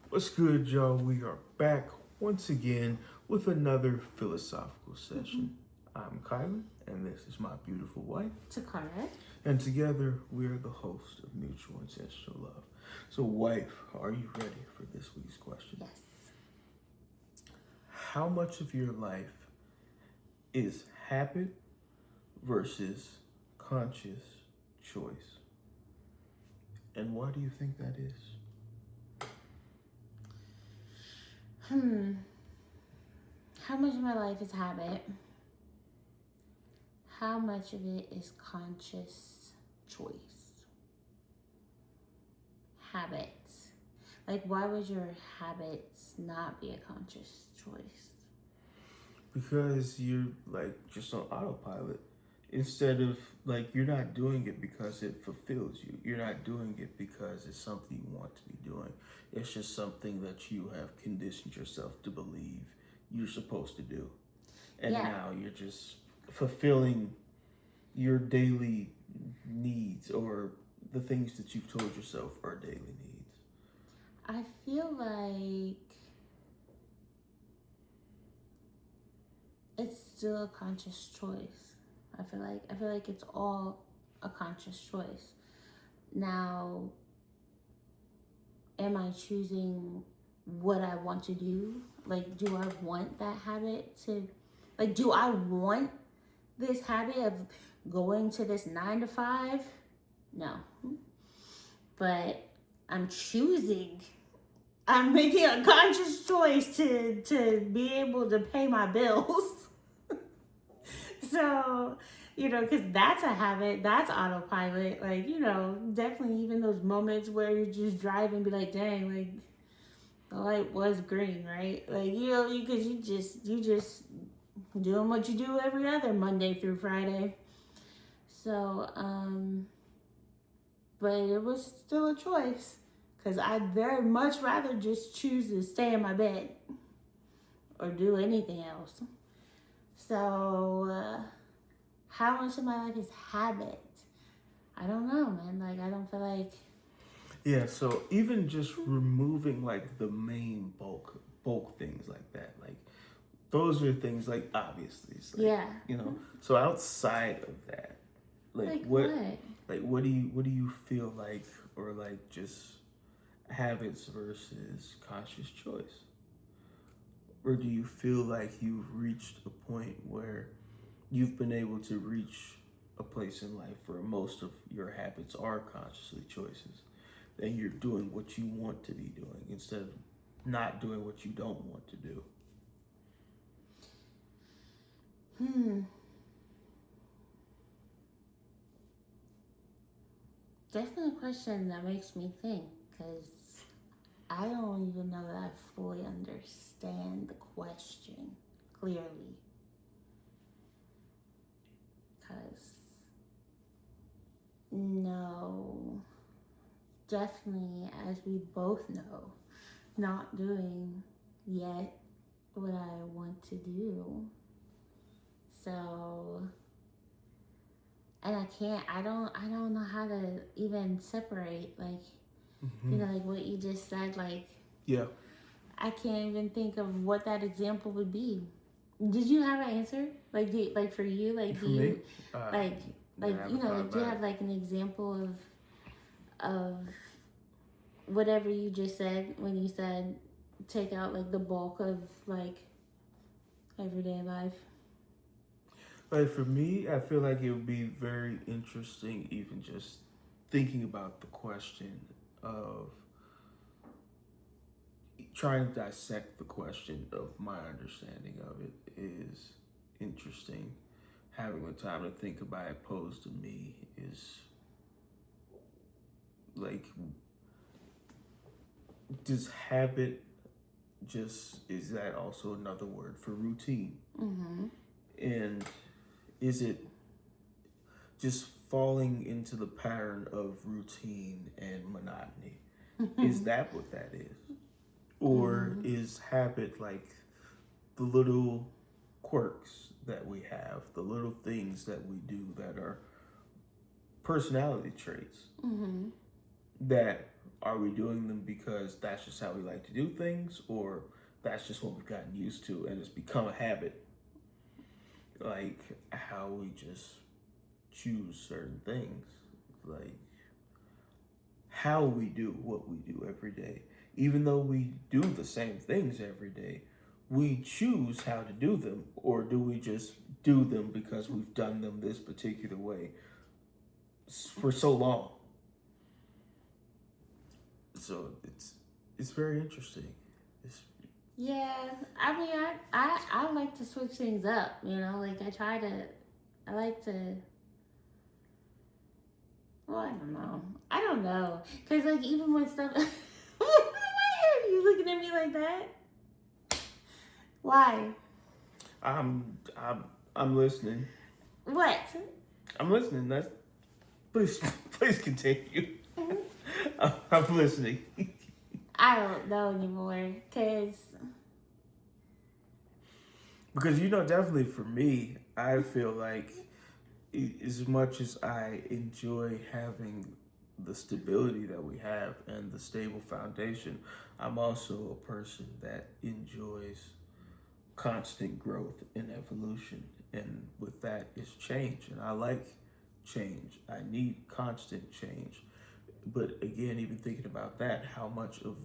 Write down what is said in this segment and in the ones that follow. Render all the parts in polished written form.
What's good, y'all? We are back once again with another philosophical session. I'm Khilen, and this is my beautiful wife, Takara. and together we are the host of Mutual Intentional Love. So, wife, are you ready for this week's question? Yes. How much of your life is habit versus conscious choice? And why do you think that is? How much of my life is habit? How much of it is conscious choice? Habits. Like, why would your habits not be a conscious choice? Because you're like just on autopilot. Instead of like you're not doing it because it fulfills you. You're not doing it because it's something you want to be doing. It's just something that you have conditioned yourself to believe you're supposed to do. And now you're just fulfilling your daily needs or the things that you've told yourself are daily needs. I feel like it's still a conscious choice. I feel like it's all a conscious choice. Now, am I choosing what I want to do? Like, do I want that habit to, like, do I want this habit of going to this 9 to 5? No. But I'm making a conscious choice to be able to pay my bills. So, because that's a habit, that's autopilot. Like, definitely even those moments where you just drive and be like, dang, like, the light was green, right? Like, because you just doing what you do every other Monday through Friday. So, but it was still a choice because I'd very much rather just choose to stay in my bed or do anything else. So, how much of my life is habit? I don't know, man. Like, I don't feel like. Yeah, so even just removing like the main bulk things like that, like those are things like obviously, it's like, So outside of that, like what do you feel like, or like just habits versus conscious choice? Or do you feel like you've reached a point where you've been able to reach a place in life where most of your habits are consciously choices, and you're doing what you want to be doing instead of not doing what you don't want to do? Definitely a question that makes me think, because I don't even know that I fully understand the question clearly. Because, no, definitely, as we both know, not doing yet what I want to do. So, and I don't know how to even separate, like, like what you just said, like, I can't even think of what that example would be. Did you have an answer? Like for you, like, For me, like, do you have like an example of whatever you just said when you said take out like the bulk of like everyday life? like for me, I feel like it would be very interesting, even just thinking about the question of trying to dissect the question of my understanding of it is interesting. Having the time to think about it posed to me is like, does habit is that also another word for routine? And is it just falling into the pattern of routine and monotony? Is that what that is? Or is habit like the little quirks that we have, the little things that we do that are personality traits that are we doing them because that's just how we like to do things, or that's just what we've gotten used to and it's become a habit? Like how we just choose certain things, like how we do what we do every day. Even though we do the same things every day, we choose how to do them, or do we just do them because we've done them this particular way for so long? So it's very interesting. It's, Yeah, I mean, I like to switch things up. You know, like I like to. Well, I don't know. I don't know, cause like even when stuff. Why are you looking at me like that? Why? I'm listening. What? I'm listening. That's please please continue. I'm listening. I don't know anymore, cause Because definitely for me, I feel like as much as I enjoy having the stability that we have and the stable foundation, I'm also a person that enjoys constant growth and evolution. And with that is change. And I like change. I need constant change. But again, even thinking about that, how much of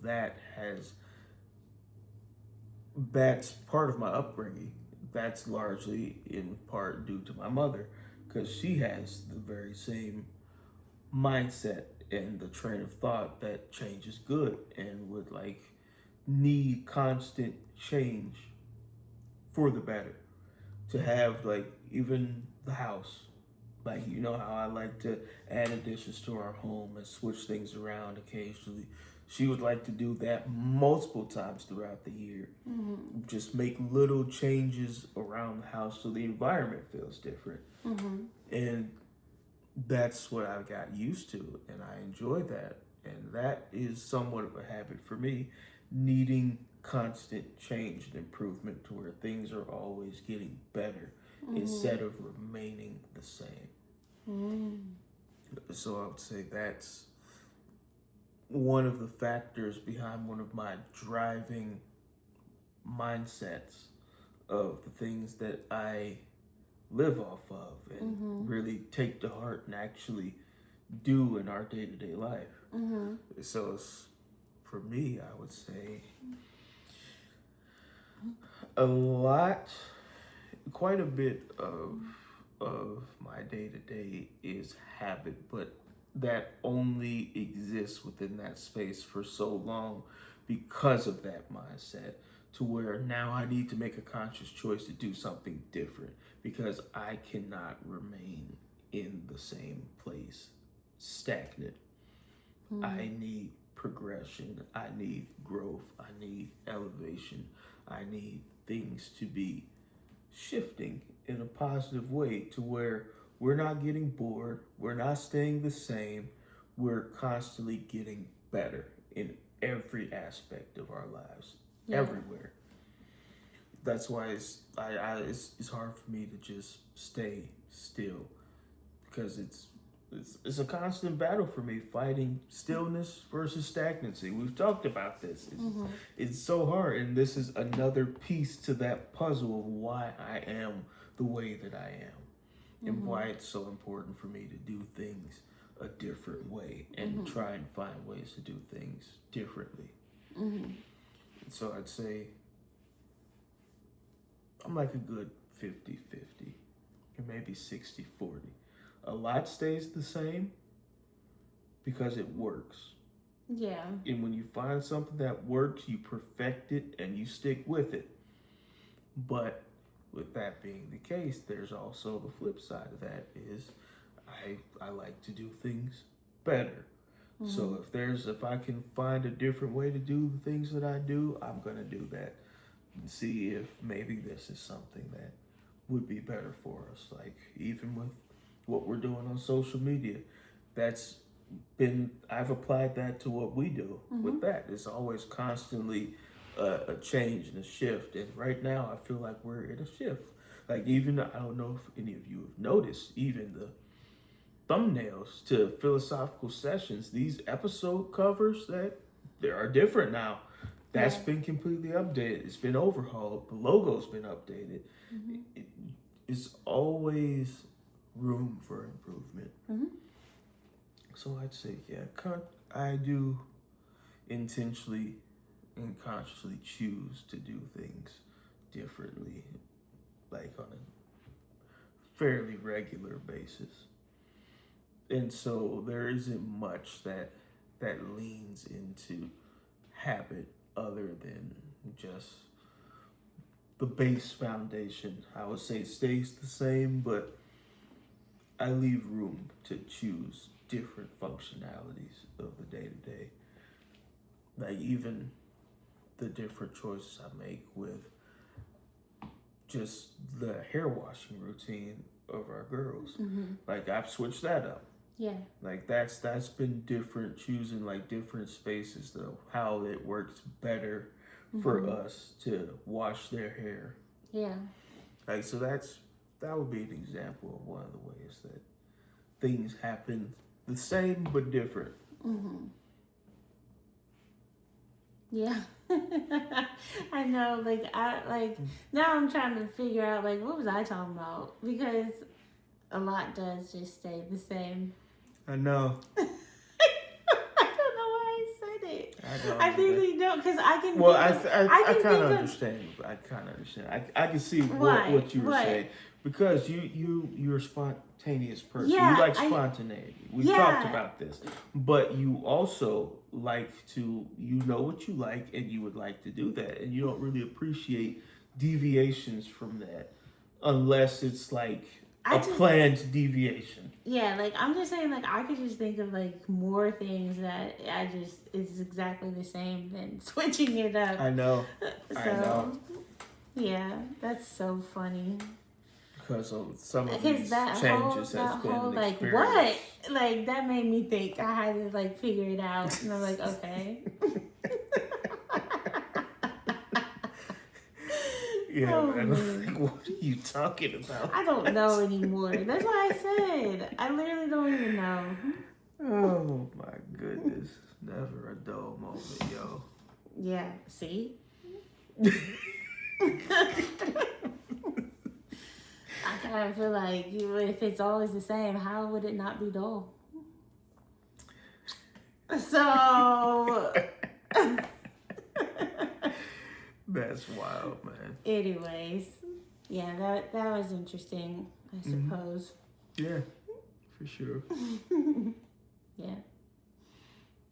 that's part of my upbringing. That's largely in part due to my mother, because she has the very same mindset and the train of thought that change is good and would like need constant change for the better. To have like even the house, like how I like to add additions to our home and switch things around occasionally. She would like to do that multiple times throughout the year. mm-hmm. Just make little changes around the house so the environment feels different. Mm-hmm. And that's what I got used to, and I enjoy that. And that is somewhat of a habit for me, needing constant change and improvement to where things are always getting better instead of remaining the same. So I would say that's one of the factors behind one of my driving mindsets of the things that I live off of and really take to heart and actually do in our day-to-day life. So for me, I would say quite a bit of my day-to-day is habit, but that only exists within that space for so long because of that mindset, to where now I need to make a conscious choice to do something different, because I cannot remain in the same place stagnant. I need progression, I need growth, I need elevation, I need things to be shifting in a positive way, to where we're not getting bored, we're not staying the same, we're constantly getting better in every aspect of our lives, everywhere. That's why it's hard for me to just stay still, because it's a constant battle for me, fighting stillness versus stagnancy. We've talked about this. It's so hard, and this is another piece to that puzzle of why I am the way that I am, and why it's so important for me to do things a different way and try and find ways to do things differently. So I'd say I'm like a good 50-50, or maybe 60-40. A lot stays the same because it works. Yeah. And when you find something that works, you perfect it and you stick with it. But with that being the case, there's also the flip side of that is I like to do things better. So if I can find a different way to do the things that I do, I'm gonna do that and see if maybe this is something that would be better for us. Like even with what we're doing on social media, I've applied that to what we do with that. It's always constantly a change and a shift. And right now I feel like we're in a shift. Like even, I don't know if any of you have noticed, even the thumbnails to philosophical sessions. These episode covers that they are different now. That's been completely updated. It's been overhauled. The logo's been updated. It's always room for improvement. So I'd say, I do intentionally and consciously choose to do things differently, like on a fairly regular basis. And so there isn't much that leans into habit other than just the base foundation. I would say it stays the same, but I leave room to choose different functionalities of the day-to-day. Like even the different choices I make with just the hair washing routine of our girls. Like I've switched that up. Yeah. Like that's been different, choosing like different spaces though, how it works better for us to wash their hair. Yeah. Like so that would be an example of one of the ways that things happen the same but different. Yeah. I know, now I'm trying to figure out what was I talking about? Because a lot does just stay the same. I know. I don't know why I said it. I really don't, because I can. Well, I kind of understand. I kind of understand. I can see what you were saying, because you're a spontaneous person. Yeah, you like spontaneity. We talked about this, but you also like to, what you like, and you would like to do that, and you don't really appreciate deviations from that unless it's like planned deviation. Yeah, I'm just saying, I could just think of more things that is exactly the same than switching it up. I know. So, I know. Yeah, that's so funny. Because of some of these changes has been an experience. What? That made me think. I had to figure it out, and I'm like, okay. Yeah, man. What are you talking about? I don't know anymore. That's why I said. I literally don't even know. Oh my goodness. Never a dull moment, yo. Yeah, see? I kind of feel like if it's always the same, how would it not be dull? So... That's wild, man. Anyways, yeah, that was interesting, I suppose. Yeah, for sure. Yeah.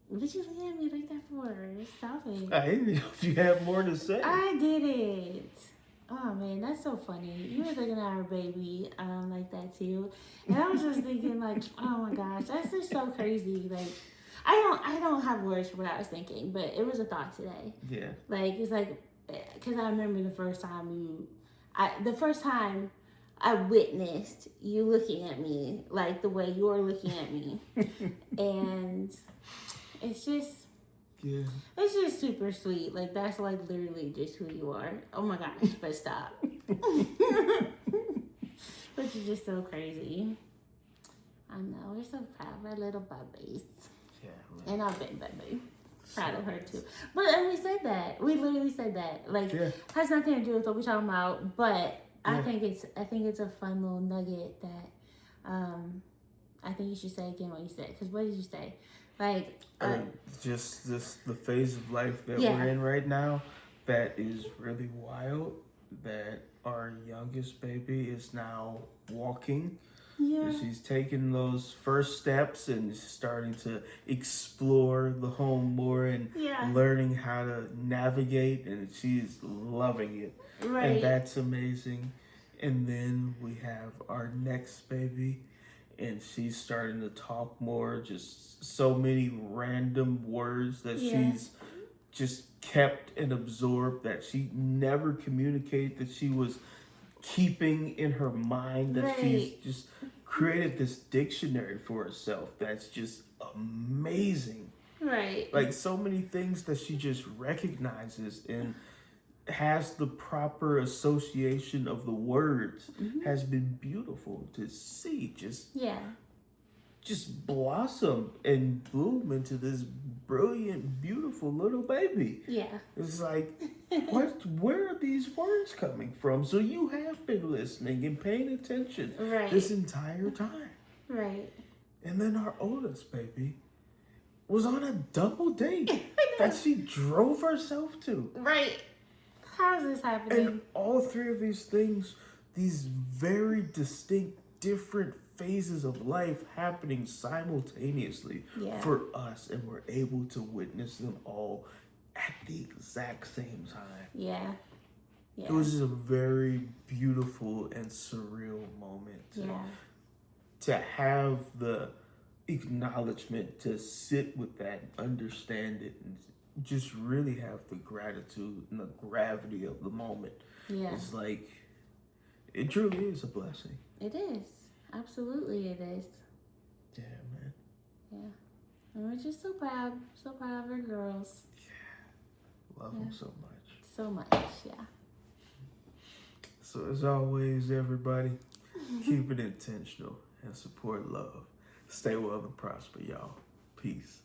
What did you look at me like that for? Stop it. I didn't know if you had more to say. I did it. Oh man, that's so funny. You were looking at our baby like that too, and I was just thinking oh my gosh, that's just so crazy. I don't have words for what I was thinking, but it was a thought today. Yeah. It's because I remember the first time I witnessed you looking at me the way you're looking at me, and it's just. Yeah. It's just super sweet. That's literally just who you are. Oh my gosh, but stop. But you're just so crazy. I know, we're so proud of our little babies. Yeah. And our big baby. Proud of her too. But we said that. We literally said that. Has nothing to do with what we're talking about, but I think it's a fun little nugget that I think you should say again what you said. Because what did you say? Just the phase of life that we're in right now, that is really wild, that our youngest baby is now walking. Yeah. She's taking those first steps and starting to explore the home more and learning how to navigate, and she's loving it. Right. And that's amazing. And then we have our next baby, and she's starting to talk more, just so many random words that she's just kept and absorbed, that she never communicated, that she was keeping in her mind, that she's just created this dictionary for herself that's just amazing. Right. So many things that she just recognizes and has the proper association of the words has been beautiful to see. Just just blossom and bloom into this brilliant, beautiful little baby. Yeah. It's like, where are these words coming from? So you have been listening and paying attention this entire time. Right. And then our oldest baby was on a double date that she drove herself to. Right. How is this happening? And all three of these things, these very distinct, different phases of life happening simultaneously for us, and we're able to witness them all at the exact same time. Yeah. It was just a very beautiful and surreal moment to have the acknowledgement, to sit with that, understand it, and just really have the gratitude and the gravity of the moment. Yeah. It's like, it truly is a blessing. It is. Absolutely it is. Yeah, man. Yeah. And we're just so proud of our girls. Yeah. Love them so much. So much, yeah. So as always, everybody, keep it intentional and support love. Stay well and prosper, y'all. Peace.